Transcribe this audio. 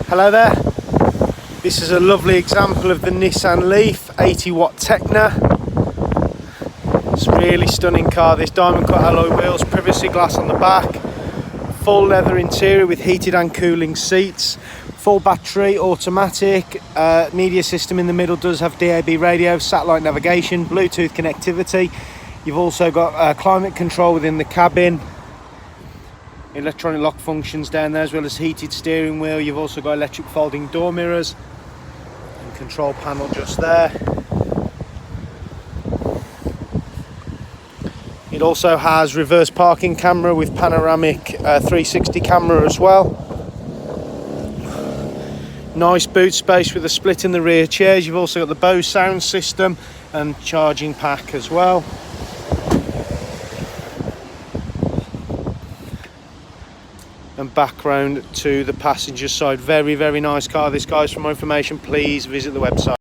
Hello there, this is a lovely example of the Nissan Leaf 80kw Tekna. It's a really stunning car, this diamond cut alloy wheels, privacy glass on the back, full leather interior with heated and cooling seats, full battery, automatic, media system in the middle, does have DAB radio, satellite navigation, Bluetooth connectivity. You've also got climate control within the cabin, electronic lock functions down there, as well as heated steering wheel. You've also got electric folding door mirrors and control panel just there. It also has reverse parking camera with panoramic 360 camera as well. Nice boot space with a split in the rear chairs. You've also got the Bose sound system and charging pack as well. And back round to the passenger side. Very nice car this, guys. For more information, please visit the website.